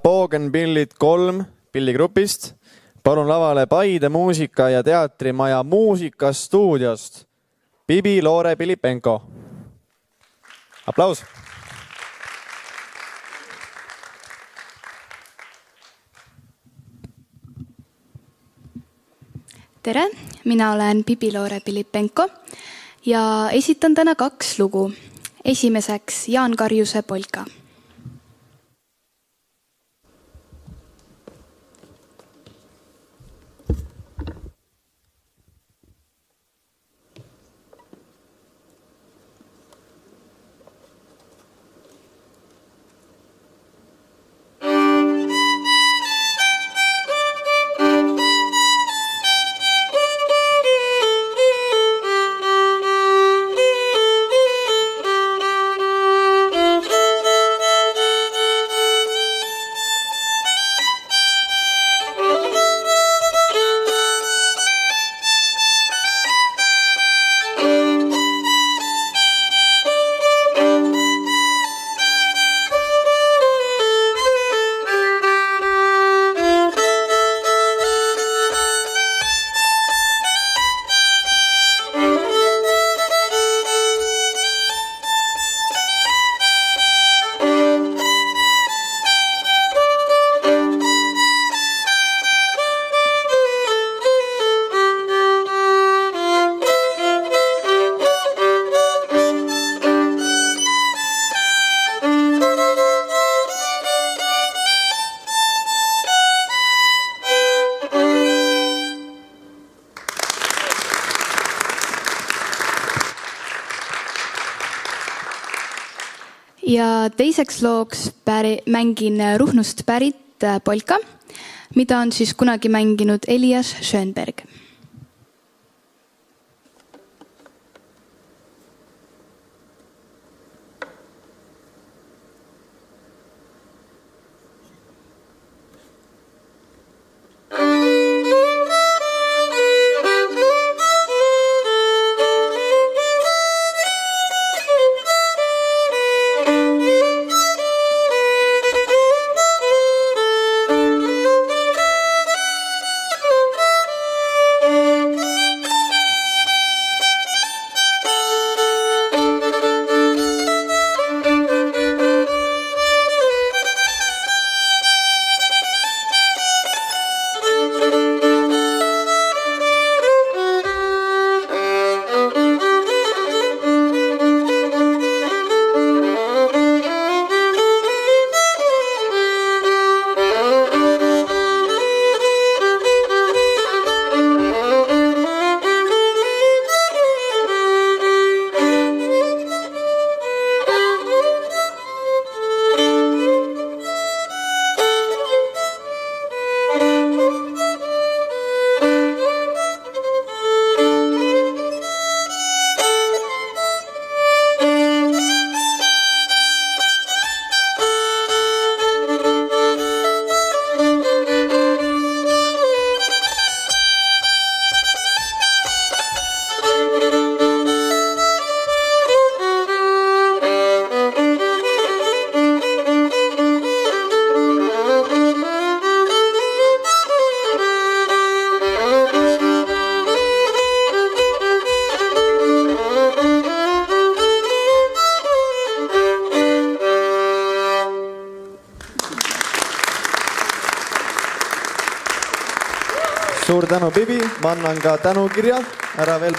Bougainville'id 3 pilligrupist. Palun lavale Paide muusika- ja teatrimaja muusikastuudiost Bibi Loore Pilipenko. Aplaus! Tere, mina olen Bibi Loore Pilipenko ja esitan täna 2 lugu. Esimeseks Jaan Karjuse polka. Ja teiseks looks mängin Ruhnust pärit polka, mida on siis kunagi mänginud Elias Schönberg. Suur tänu, Bibi. Ma annan ka tänukirja ära veel.